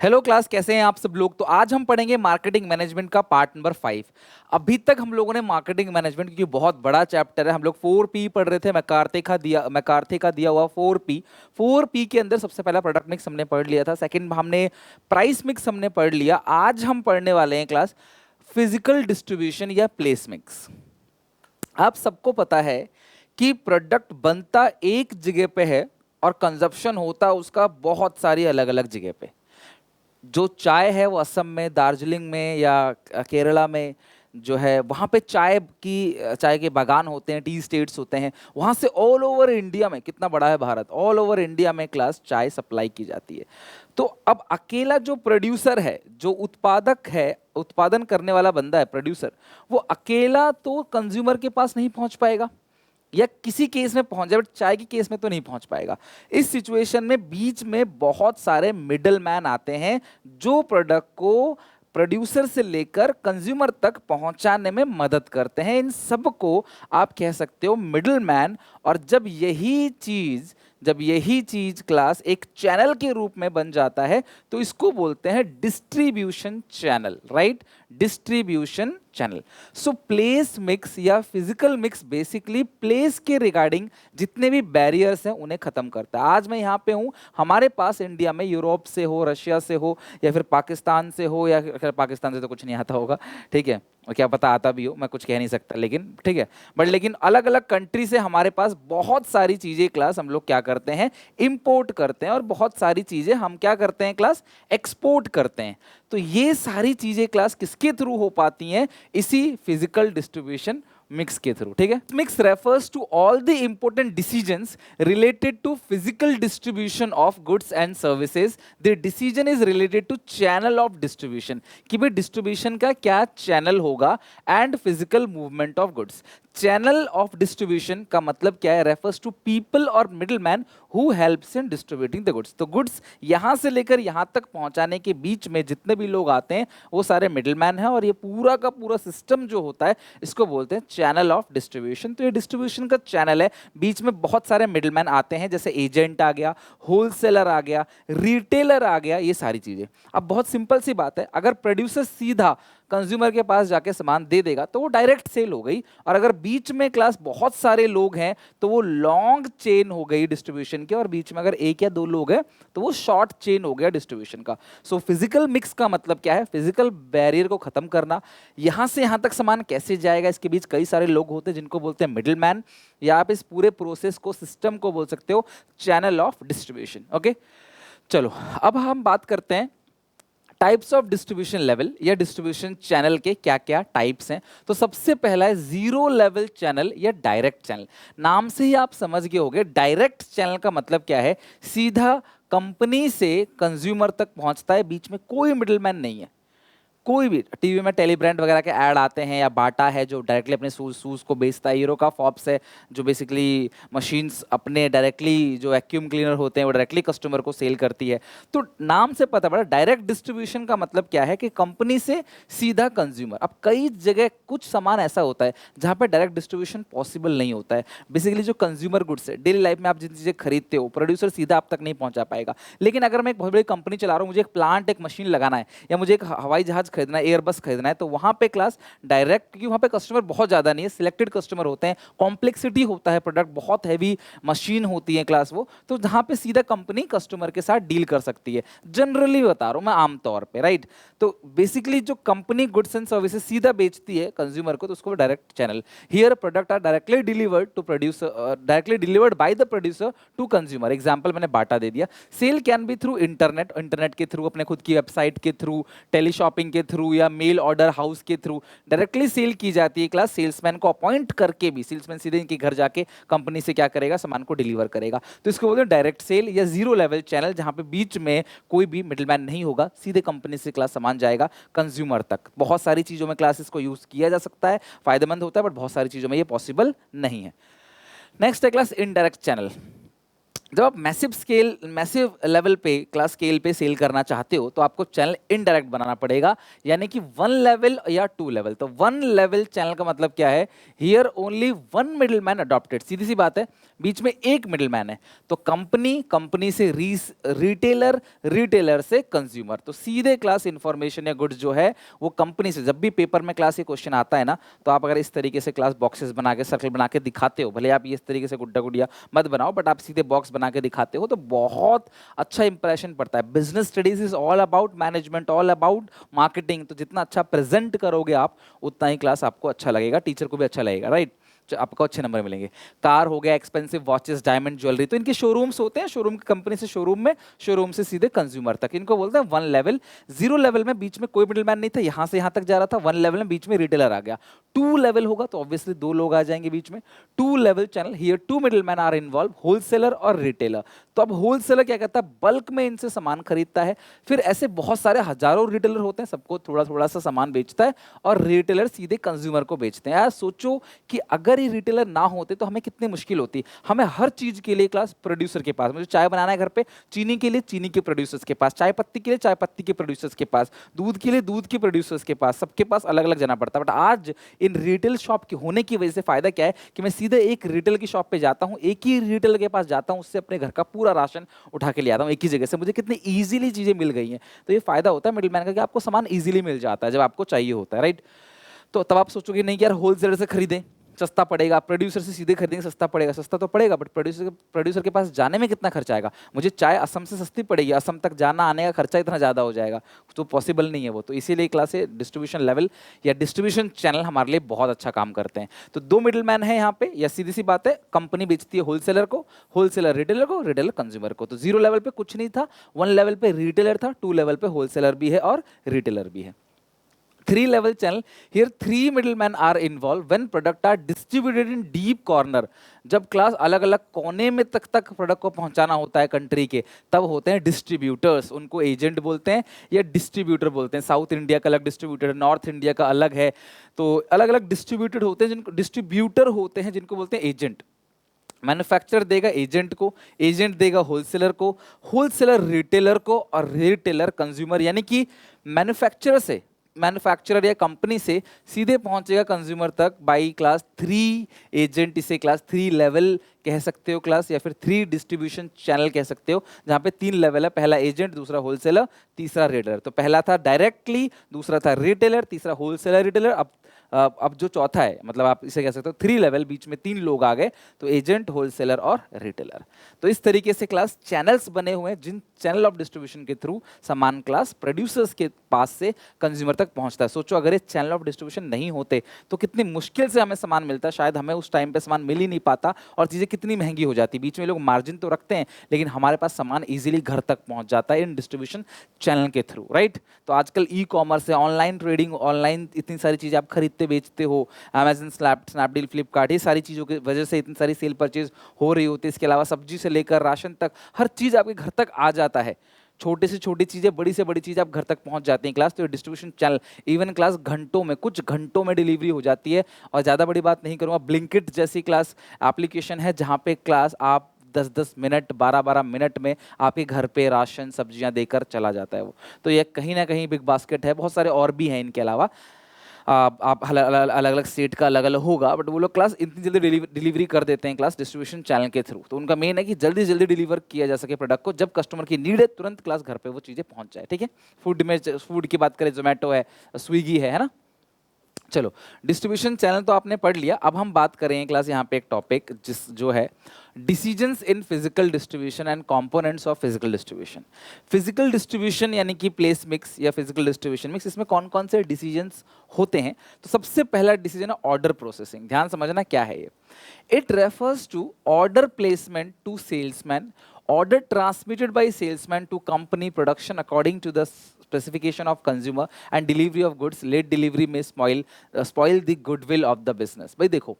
Hello class, कैसे हैं आप सब लोग। तो आज हम पढ़ेंगे मार्केटिंग मैनेजमेंट का पार्ट नंबर 5। अभी तक हम लोगों ने मार्केटिंग मैनेजमेंट, क्योंकि बहुत बड़ा चैप्टर है, हम लोग 4P पढ़ रहे थे। मैकार्थे का दिया हुआ 4P। 4P के अंदर सबसे पहला प्रोडक्ट मिक्स हमने पढ़ लिया था, सेकंड हमने प्राइस मिक्स हमने पढ़ लिया। आज हम पढ़ने वाले हैं क्लास फिजिकल डिस्ट्रीब्यूशन या प्लेस मिक्स। आप सबको पता है कि प्रोडक्ट बनता एक जगह पे है और कंजप्शन होता उसका बहुत सारी अलग अलग जगह पे। जो चाय है वो असम में, दार्जिलिंग में या केरला में जो है वहाँ पे चाय के बागान होते हैं, टी स्टेट्स होते हैं। वहाँ से ऑल ओवर इंडिया में, कितना बड़ा है भारत, ऑल ओवर इंडिया में क्लास चाय सप्लाई की जाती है। तो अब अकेला जो प्रोड्यूसर है, जो उत्पादक है, उत्पादन करने वाला बंदा है प्रोड्यूसर, वो अकेला तो कंज्यूमर के पास नहीं पहुंच पाएगा, या किसी केस में पहुंच जाए बट चाय के केस में तो नहीं पहुंच पाएगा। इस सिचुएशन में बीच में बहुत सारे मिडल मैन आते हैं जो प्रोडक्ट को प्रोड्यूसर से लेकर कंज्यूमर तक पहुंचाने में मदद करते हैं। इन सब को आप कह सकते हो मिडल मैन। और जब यही चीज क्लास एक चैनल के रूप में बन जाता है तो इसको बोलते हैं distribution channel, right. Distribution channel. So place mix या फिजिकल मिक्स बेसिकली प्लेस के रिगार्डिंग जितने भी बैरियर्स हैं उन्हें खत्म करता है। आज मैं यहाँ पे हूँ, हमारे पास इंडिया में यूरोप से हो, रशिया से हो, या फिर पाकिस्तान से हो, या फिर पाकिस्तान से तो कुछ नहीं आता होगा, ठीक है, और क्या पता आता भी हो, मैं कुछ कह नहीं सकता, लेकिन ठीक है। बट लेकिन अलग अलग कंट्री से हमारे पास बहुत सारी चीजें क्लास हम लोग क्या करते हैं, इंपोर्ट करते हैं, और बहुत सारी चीजें हम क्या करते हैं क्लास, एक्सपोर्ट करते हैं। तो ये सारी चीजें क्लास किसके थ्रू हो पाती हैं, इसी फिजिकल डिस्ट्रीब्यूशन मिक्स के थ्रू, ठीक है। Mix refers to all the important decisions related to physical distribution of goods and services. The decision is related to channel of distribution, कि भाई डिस्ट्रीब्यूशन का क्या चैनल होगा, and physical movement of goods. Channel of distribution का मतलब क्या है, refers to people और middle man who helps in distributing the goods. तो गुड्स यहां से लेकर यहां तक पहुंचाने के बीच में जितने भी लोग आते हैं वो सारे मिडिल मैन हैं, और ये पूरा का पूरा सिस्टम जो होता है इसको बोलते हैं चैनल ऑफ डिस्ट्रीब्यूशन। तो ये डिस्ट्रीब्यूशन का चैनल है, बीच में बहुत सारे मिडिल मैन आते हैं, जैसे एजेंट आ गया, होलसेलर आ गया, रिटेलर आ गया, ये सारी चीजें। अब बहुत सिंपल सी बात है, अगर प्रोड्यूसर सीधा कंज्यूमर के पास जाके सामान दे देगा तो वो डायरेक्ट सेल हो गई, और अगर बीच में क्लास बहुत सारे लोग हैं तो वो लॉन्ग चेन हो गई डिस्ट्रीब्यूशन के, और बीच में अगर एक या दो लोग हैं तो वो शॉर्ट चेन हो गया डिस्ट्रीब्यूशन का। सो फिजिकल मिक्स का मतलब क्या है, फिजिकल बैरियर को खत्म करना। यहां से यहां तक सामान कैसे जाएगा, इसके बीच कई सारे लोग होते हैं जिनको बोलते हैं मिडिल मैन, या आप इस पूरे प्रोसेस को, सिस्टम को बोल सकते हो चैनल ऑफ डिस्ट्रीब्यूशन। ओके, चलो अब हम बात करते हैं टाइप्स ऑफ डिस्ट्रीब्यूशन लेवल या डिस्ट्रीब्यूशन चैनल के क्या क्या टाइप्स हैं। तो सबसे पहला है जीरो लेवल चैनल या डायरेक्ट चैनल। नाम से ही आप समझ गए होंगे, डायरेक्ट चैनल का मतलब क्या है, सीधा कंपनी से कंज्यूमर तक पहुंचता है, बीच में कोई मिडिलमैन नहीं है। कोई भी टीवी में टेली ब्रांड वगैरह के ऐड आते हैं, या बाटा है जो डायरेक्टली अपने शूज को बेचता है, हीरो का फॉप्स है जो बेसिकली मशीन्स अपने डायरेक्टली जो वैक्यूम क्लीनर होते हैं वो डायरेक्टली कस्टमर को सेल करती है। तो नाम से पता पड़ा डायरेक्ट डिस्ट्रीब्यूशन का मतलब क्या है, कि कंपनी से सीधा कंज्यूमर। अब कई जगह कुछ सामान ऐसा होता है जहाँ पर डायरेक्ट डिस्ट्रीब्यूशन पॉसिबल नहीं होता है। बेसिकली जो कंज्यूमर गुड्स है, डेली लाइफ में आप जिन चीज़ें खरीदते हो, प्रोड्यूसर सीधा आप तक नहीं पहुंचा पाएगा। लेकिन अगर मैं एक बहुत बड़ी कंपनी चला रहा हूँ, मुझे एक प्लांट, एक मशीन लगाना है, या मुझे एक हवाई जहाज खरीदना है, एयरबस खरीदना है, तो वहां पे क्लास डायरेक्ट, क्योंकि वहां पे कस्टमर बहुत ज्यादा नहीं है, सिलेक्टेड कस्टमर होते हैं, कॉम्प्लेक्सिटी होता है प्रोडक्ट, बहुत हैवी मशीन होती है क्लास वो, तो जहां पे सीधा कंपनी कस्टमर के साथ डील कर सकती है। जनरली बता रहा हूं मैं, आमतौर पे, राइट। तो बेसिकली जो कंपनी गुड्स एंड सर्विसेज सीधा बेचती है कंज्यूमर को, तो उसको direct channel. Here product are directly delivered to producer, directly delivered by the producer to consumer. Example मैंने बाटा दे दिया। Sale can be through internet, internet के थ्रू, अपने खुद की वेबसाइट के थ्रू, टेली शॉपिंग के थ्रू, या मेल ऑर्डर हाउस के थ्रू डायरेक्टली सेल की जाती है क्लास। सेल्समैन को अपॉइंट करके भी, सेल्समैन सीधे इनके घर जाके कंपनी से क्या करेगा, सामान को डिलीवर करेगा। तो इसको बोलते हैं डायरेक्ट सेल या जीरो लेवल चैनल, जहां पे बीच में कोई भी मिडिलमैन नहीं होगा, सीधे कंपनी से क्लास सामान जाएगा कंज्यूमर तक। बहुत सारी चीजों में क्लास इसको यूज किया जा सकता है, फायदेमंद होता है, बट बहुत सारी चीजों में ये पॉसिबल नहीं है। नेक्स्ट है क्लास इनडायरेक्ट चैनल। जब आप मैसिव लेवल पे क्लास स्केल पे सेल करना चाहते हो तो आपको चैनल इनडायरेक्ट बनाना पड़ेगा, यानी कि 1 लेवल या 2 लेवल। तो 1 लेवल चैनल का मतलब क्या है, here only one middle man adopted, सीधी सी बात है, बीच में एक मिडिल मैन है। तो कंपनी से रिटेलर, रिटेलर से कंज्यूमर। तो सीधे क्लास इंफॉर्मेशन या गुड्स जो है वो कंपनी से, जब भी पेपर में क्लास ये क्वेश्चन आता है ना, तो आप अगर इस तरीके से क्लास बॉक्सेस बना के सर्कल बना के दिखाते हो, भले आप ये इस तरीके से गुड्डा गुड़िया मत बनाओ, बट आप सीधे बॉक्स बना के दिखाते हो तो बहुत अच्छा इंप्रेशन पड़ता है। Business studies is all about management, all about marketing. तो जितना अच्छा प्रेजेंट करोगे आप, उतना ही क्लास आपको अच्छा लगेगा, टीचर को भी अच्छा लगेगा, राइट? आपको अच्छे नंबर मिलेंगे। कार हो गया, एक्सपेंसिव वॉचेस, डायमंड ज्वेलरी, तो इनके शोरूम्स होते हैं, शोरूम की कंपनी से शोरूम में, शोरूम से सीधे कंज्यूमर तक, इनको बोलते हैं 1 लेवल। 0 लेवल में बीच में कोई मिडिलमैन नहीं था, यहां से यहां तक जा रहा था। 1 लेवल में बीच में रिटेलर आ गया। 2 लेवल होगा तो ऑब्वियसली 2 लोग आ जाएंगे बीच में। 2 level channel, here 2 middleman are involve, wholesaler और रिटेलर। तो अब होलसेलर क्या करता है, बल्क में इनसे सामान खरीदता है, फिर ऐसे बहुत सारे हजारों रिटेलर होते हैं, सबको थोड़ा थोड़ा सा सामान बेचता है, और रिटेलर सीधे कंज्यूमर को बेचते हैं। यार सोचो कि अगर ये रिटेलर ना होते तो हमें कितनी मुश्किल होती। हमें हर चीज के लिए क्लास प्रोड्यूसर के पास, मुझे चाय बनाना है घर पे, चीनी के लिए चीनी के प्रोड्यूसर्स के पास, चाय पत्ती के लिए चाय पत्ती के प्रोड्यूसर्स के पास, दूध के लिए दूध के प्रोड्यूसर्स के पास, सबके पास अलग अलग जाना पड़ता है। बट आज इन रिटेल शॉप के होने की वजह से फायदा क्या है कि मैं सीधे एक रिटेल की शॉप पे जाता हूँ, एक ही रिटेल के पास जाता हूँ, उससे अपने घर का पूरा राशन उठा के ले आता हूँ एक ही जगह से। मुझे कितनी ईजिली चीजें मिल गई हैं। तो ये फायदा होता है मिडिलमैन का कि आपको सामान ईजिली मिल जाता है जब आपको चाहिए होता है, राइट? तो तब आप सोचोगे नहीं कि यार होलसेलर से खरीदें, सस्ता पड़ेगा, प्रोड्यूसर से सीधे खरीदेंगे सस्ता पड़ेगा। सस्ता तो पड़ेगा, बट प्रोड्यूसर के पास जाने में कितना खर्चा आएगा। मुझे चाय असम से सस्ती पड़ेगी, असम तक जाना आने का खर्चा इतना ज़्यादा हो जाएगा, तो पॉसिबल नहीं है वो। तो इसीलिए क्लास है डिस्ट्रीब्यूशन लेवल या डिस्ट्रीब्यूशन चैनल हमारे लिए बहुत अच्छा काम करते हैं। तो 2 मिडिलमैन है यहाँ पे, या सीधी सी बात है, कंपनी बेचती है होलसेलर को, होलसेलर रिटेलर को, रिटेलर कंज्यूमर को। तो 0 लेवल पे कुछ नहीं था, 1 लेवल पे रिटेलर था, 2 लेवल पे होलसेलर भी है और रिटेलर भी है। 3 level channel, here 3 middlemen are involved when product are distributed in deep corner। जब क्लास अलग अलग कोने में तक प्रोडक्ट को पहुंचाना होता है कंट्री के, तब होते हैं डिस्ट्रीब्यूटर्स, उनको एजेंट बोलते हैं या डिस्ट्रीब्यूटर बोलते हैं। साउथ इंडिया का अलग डिस्ट्रीब्यूटर है, नॉर्थ इंडिया का अलग है, तो अलग अलग डिस्ट्रीब्यूटेड होते हैं, जिनको डिस्ट्रीब्यूटर होते हैं, जिनको बोलते हैं एजेंट। मैन्युफैक्चरर देगा एजेंट को, एजेंट देगा होलसेलर को, होलसेलर रिटेलर को, और रिटेलर कंज्यूमर। यानी कि मैन्युफैक्चरर से, मैन्युफैक्चरर या कंपनी से सीधे पहुंचेगा कंज्यूमर तक बाई क्लास 3 एजेंट। इसे क्लास 3 लेवल कह सकते हो क्लास, या फिर 3 डिस्ट्रीब्यूशन चैनल कह सकते हो, जहां पे 3 लेवल है, पहला एजेंट, दूसरा होलसेलर, तीसरा रिटेलर। तो पहला था डायरेक्टली, दूसरा था रिटेलर, तीसरा होलसेलर रिटेलर। अब जो चौथा है, मतलब आप इसे कह सकते हो 3 लेवल, बीच में 3 लोग आ गए, तो एजेंट, होलसेलर और रिटेलर। तो इस तरीके से क्लास चैनल्स बने हुए हैं, जिन चैनल ऑफ डिस्ट्रीब्यूशन के थ्रू सामान क्लास प्रोड्यूसर्स के पास से कंज्यूमर तक पहुंचता है। सोचो अगर ये चैनल ऑफ डिस्ट्रीब्यूशन नहीं होते तो कितनी मुश्किल से हमें सामान मिलता, शायद हमें उस टाइम पे सामान मिल ही नहीं पाता, और चीज़ें कितनी महंगी हो जाती। बीच में लोग मार्जिन तो रखते हैं, लेकिन हमारे पास सामान इजीली घर तक पहुंच जाता है इन डिस्ट्रीब्यूशन चैनल के थ्रू, राइट? तो आजकल ई कॉमर्स है, ऑनलाइन ट्रेडिंग, ऑनलाइन इतनी सारी चीज़ें आप खरीदते बेचते हो, अमेजन, स्नैपडील, फ्लिपकार्ट, ये सारी चीज़ों की वजह से इतनी सारी सेल परचेज हो रही होती है। इसके अलावा सब्जी से लेकर राशन तक हर चीज़ आपके घर तक आ जाता है। छोटे से छोटी चीज़ें, बड़ी से बड़ी चीज़ आप घर तक पहुंच जाती हैं क्लास। तो डिस्ट्रीब्यूशन चैनल इवन क्लास घंटों में, कुछ घंटों में डिलीवरी हो जाती है। और ज़्यादा बड़ी बात नहीं करूँगा, ब्लिंकिट जैसी क्लास एप्लीकेशन है, जहाँ पे क्लास आप 10-10 मिनट, 12-12 मिनट में आपके घर पे राशन, सब्जियां देकर चला जाता है वो। तो ये कहीं ना कहीं बिग बास्केट है, बहुत सारे और भी हैं इनके अलावा। आप अलग अलग स्टेट का अलग अलग होगा, बट वो लोग क्लास इतनी जल्दी डिलीवरी कर देते हैं क्लास डिस्ट्रीब्यूशन चैनल के थ्रू। तो उनका मेन है कि जल्दी जल्दी डिलीवर किया जा सके प्रोडक्ट को, जब कस्टमर की नीड है तुरंत क्लास घर पे वो चीज़ें पहुंच जाए, ठीक है? फूड में, फूड की बात करें, जोमेटो है, स्विगी है ना? चलो, डिस्ट्रीब्यूशन चैनल तो आपने पढ़ लिया। अब हम बात करें क्लास यहाँ पे एक टॉपिक जो है decisions in physical distribution and components of physical distribution. Physical distribution यानी कि प्लेस मिक्स या फिजिकल डिस्ट्रीब्यूशन मिक्स, इसमें कौन कौन से डिसीजंस होते हैं? तो सबसे पहला डिसीजन है ऑर्डर प्रोसेसिंग। ध्यान समझना क्या है ये। It refers to order placement to salesman, order transmitted by salesman to company production according to the specification of consumer, and delivery of goods. Late delivery may spoil the goodwill of the business। भाई देखो,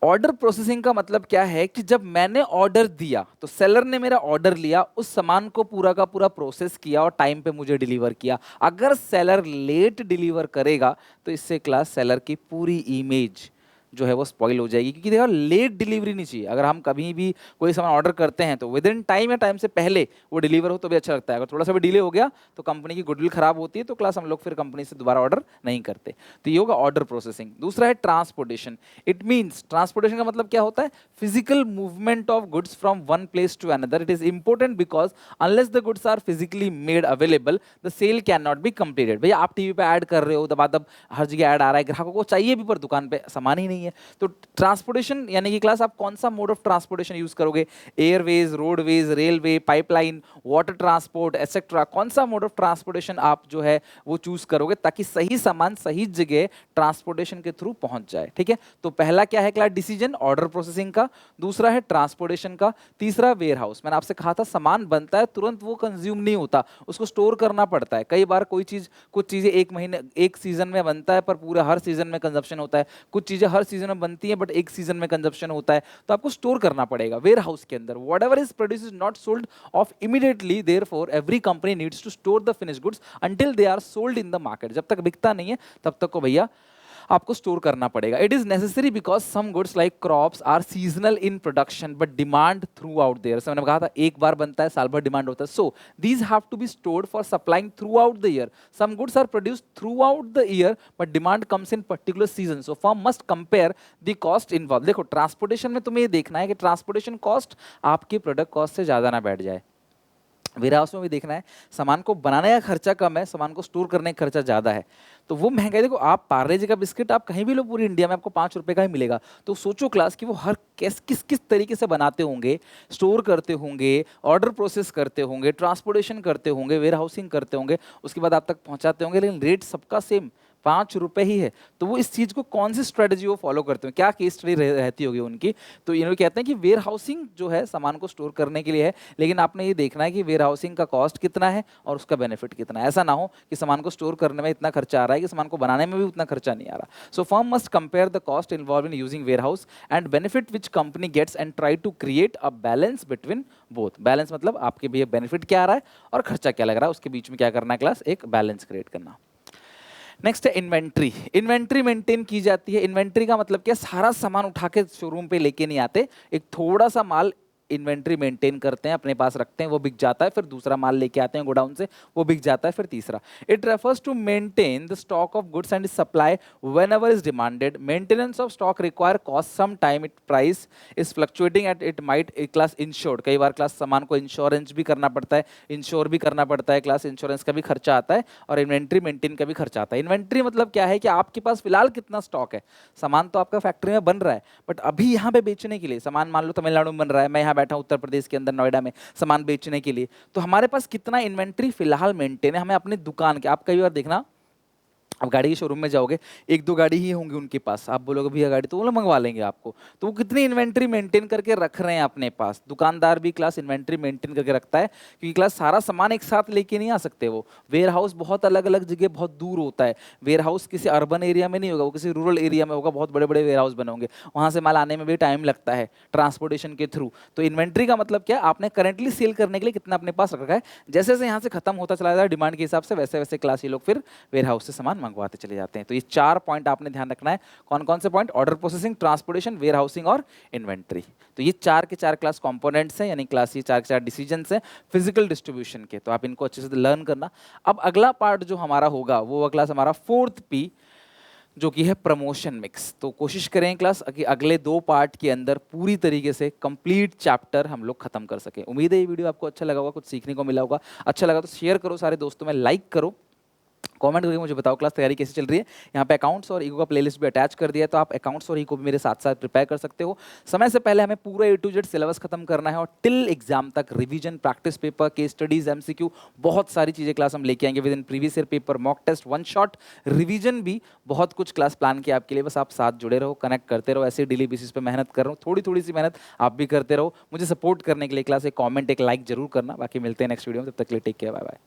order processing का मतलब क्या है कि जब मैंने order दिया तो सेलर ने मेरा ऑर्डर लिया, उस सामान को पूरा का पूरा प्रोसेस किया और टाइम पे मुझे डिलीवर किया। अगर सेलर लेट डिलीवर करेगा तो इससे क्लास सेलर की पूरी इमेज जो है वो स्पॉइल हो जाएगी। क्योंकि देखो लेट डिलीवरी नहीं चाहिए। अगर हम कभी भी कोई सामान ऑर्डर करते हैं तो विद इन टाइम या टाइम से पहले वो डिलीवर हो तो भी अच्छा लगता है। अगर थोड़ा सा भी डिले हो गया तो कंपनी की गुडविल खराब होती है, तो क्लास हम लोग फिर कंपनी से दोबारा ऑर्डर नहीं करते। तो ये होगा ऑर्डर प्रोसेसिंग। दूसरा है ट्रांसपोर्टेशन। इट मीन्स ट्रांसपोर्टेशन का मतलब क्या होता है? Physical movement of goods from one place to another. It is important because unless the goods are physically made available the sale can not be completed. भैया आप TV पे add कर रहे हो, दबादब हर जगह ऐड आ रहा है, ग्राहकों को चाहिए भी पर दुकान पे सामान ही नहीं है। तो ट्रांसपोर्टेशन यानी कि क्लास आप कौन सा मोड ऑफ ट्रांसपोर्टेशन यूज करोगे? Airways, roadways, railway, pipeline, water transport etcetera. कौन सा मोड ऑफ ट्रांसपोर्टेशन आप जो है वो चूज करोगे ताकि सही सामान सही जगह ट्रांसपोर्टेशन के थ्रू पहुंच जाए। ठीक है, तो पहला क्या है क्लास? डिसीजन ऑर्डर प्रोसेसिंग का। दूसरा है ट्रांसपोर्टेशन का। तीसरा वेयर हाउस। मैंने आपसे कहा था सामान बनता है तुरंत वो कंज्यूम नहीं होता, उसको स्टोर करना पड़ता है। कई बार कोई चीज, कुछ चीजें एक महीने एक सीजन में बनता है पर पूरा हर सीजन में कंजप्शन होता है। कुछ चीजें हर सीजन में बनती है बट एक सीजन में कंजप्शन होता है, तो आपको स्टोर करना पड़ेगा वेयर हाउस के अंदर। Whatever is produce is not sold off immediately, therefore every company needs to store the finished goods until they are sold in the market. जब तक बिकता नहीं है तब तक को भैया आपको स्टोर करना पड़ेगा। It is necessary because some goods like crops are seasonal in production but demand throughout there. मैंने कहा था एक बार बनता है, साल भर डिमांड होता है। So these have to be stored for supplying throughout the year. Some goods are produced throughout the year but demand comes in particular season. So firm must compare the cost involve. देखो transportation में तुम्हें ये देखना है कि transportation cost आपकी product cost से ज्यादा ना बैठ जाए। वेयर हाउस में भी देखना है सामान को बनाने का खर्चा कम है, सामान को स्टोर करने का खर्चा ज्यादा है, तो वो महंगा है। देखो आप पार्ले जी का बिस्किट आप कहीं भी लो पूरी इंडिया में आपको 5 रुपए का ही मिलेगा। तो सोचो क्लास कि वो हर किस किस तरीके से बनाते होंगे, स्टोर करते होंगे, ऑर्डर प्रोसेस करते होंगे, ट्रांसपोर्टेशन करते होंगे, वेयर हाउसिंग करते होंगे, उसके बाद आप तक पहुंचाते होंगे, लेकिन रेट सबका सेम 5 रुपए ही है। तो वो इस चीज को कौन सी स्ट्रेटेजी वो फॉलो करते हैं, क्या केस स्टडी रहती होगी उनकी। तो ये कहते हैं कि वेयर हाउसिंग जो है सामान को स्टोर करने के लिए है, लेकिन आपने ये देखना है कि वेयर हाउसिंग का कॉस्ट कितना है और उसका बेनिफिट कितना है। ऐसा ना हो कि सामान को स्टोर करने में इतना खर्चा आ रहा है कि सामान को बनाने में भी उतना खर्चा नहीं आ रहा। So firm must compare the cost involve in using warehouse and benefit which company gets and try to create a balance between both. Balance मतलब आपके भी बेनिफिट क्या आ रहा है और खर्चा क्या लग रहा है, उसके बीच में क्या करना है क्लास? एक बैलेंस क्रिएट करना। नेक्स्ट है इन्वेंट्री। इन्वेंट्री मेंटेन की जाती है। इन्वेंट्री का मतलब क्या? सारा सामान उठा के शोरूम पे लेके नहीं आते, एक थोड़ा सा माल इन्वेंट्री मेंटेन करते हैं, अपने पास रखते हैं, वो बिक जाता है, फिर दूसरा माल लेके आते हैं गोडाउन से, वो बिक जाता है, फिर तीसरा। It refers to maintain the stock of goods and supply whenever is demanded. Maintenance of stock require cost some time, it price is fluctuating at it might class insured. कई बार class सामान को insurance भी करना पड़ता है, ensure भी करना पड़ता है क्लास, इंश्योरेंस का भी खर्चा आता है और इन्वेंट्री मेंटेन का भी खर्चा आता है। इन्वेंट्री मतलब क्या है कि आपके पास फिलहाल कितना स्टॉक है। सामान तो आपका फैक्ट्री में बन रहा है बट अभी यहाँ पे बेचने के लिए सामान, मान लो तमिलनाडु में बन रहा है, मैं यहाँ बैठा हूँ उत्तर प्रदेश के अंदर नोएडा में सामान बेचने के लिए, तो हमारे पास कितना इन्वेंट्री फिलहाल मेंटेन है। हमें अपनी दुकान के, आप कई बार देखना अब गाड़ी के शोरूम में जाओगे, एक दो गाड़ी ही होंगी उनके पास, आप बोलोगे भैया गाड़ी, तो वो लोग मंगवा लेंगे आपको। तो वो कितनी इन्वेंट्री मेंटेन करके रख रहे हैं अपने पास। दुकानदार भी क्लास इन्वेंट्री मेंटेन करके रखता है क्योंकि क्लास सारा सामान एक साथ लेके नहीं आ सकते। वो वेयर हाउस बहुत अलग अलग जगह बहुत दूर होता है। वेयर हाउस किसी अर्बन एरिया में नहीं होगा, वो किसी रूरल एरिया में होगा, बहुत बड़े बड़े वेयर हाउस बने होंगे, वहाँ से माल आने में भी टाइम लगता है ट्रांसपोर्टेशन के थ्रू। तो इन्वेंट्री का मतलब क्या? आपने करंटली सेल करने के लिए कितना अपने पास रखा है, जैसे जैसे यहाँ से खत्म होता चला जाता है डिमांड के हिसाब से, वैसे वैसे क्लास ये लोग फिर वेयर हाउस से सामान मंगवाते चले जाते हैं। तो ये 4 पॉइंट आपने ध्यान रखना है। कौन कौन से point? Order processing, transportation, warehousing और इन्वेंट्री। तो ये 4 के 4 क्लास कंपोनेंट्स हैं, यानी क्लास ये 4 के 4 डिसीजंस हैं फिजिकल डिस्ट्रीब्यूशन के। तो आप इनको अच्छे से लर्न करना। अब अगला पार्ट जो हमारा होगा वो क्लास हमारा 4th P, जो कि है प्रमोशन मिक्स। तो कोशिश करें क्लास कि अगले 2 पार्ट के अंदर पूरी तरीके से कंप्लीट चैप्टर हम लोग खत्म कर सकें। उम्मीद है ये वीडियो आपको अच्छा लगा होगा, कुछ सीखने को मिला होगा। अच्छा लगा तो शेयर करो सारे दोस्तों में, लाइक करो, कमेंट करके मुझे बताओ क्लास तैयारी कैसे चल रही है। यहाँ पे अकाउंट्स और ईको का प्लेलिस्ट भी अटैच कर दिया है, तो आप अकाउंट्स और ईको भी मेरे साथ साथ प्रिपेयर कर सकते हो। समय से पहले हमें पूरा A to Z सिलेबस खत्म करना है और टिल एग्जाम तक revision, practice paper, case studies, MCQ, बहुत सारी चीजें क्लास हम लेके आएंगे with in previous year paper, mock test, 1 shot revision भी, बहुत कुछ क्लास प्लान किया आपके लिए। बस आप साथ जुड़े रहो, कनेक्ट करते रहो, ऐसे डेली बेसिस पे मेहनत कर रहा हूँ, थोड़ी थोड़ी सी मेहनत आप भी करते रहो। मुझे सपोर्ट करने के लिए क्लास एक कॉमेंट, एक लाइक जरूर करना। बाकी मिलते हैं नेक्स्ट वीडियो में, तब तक के लिए टेक केयर, बाय बाय।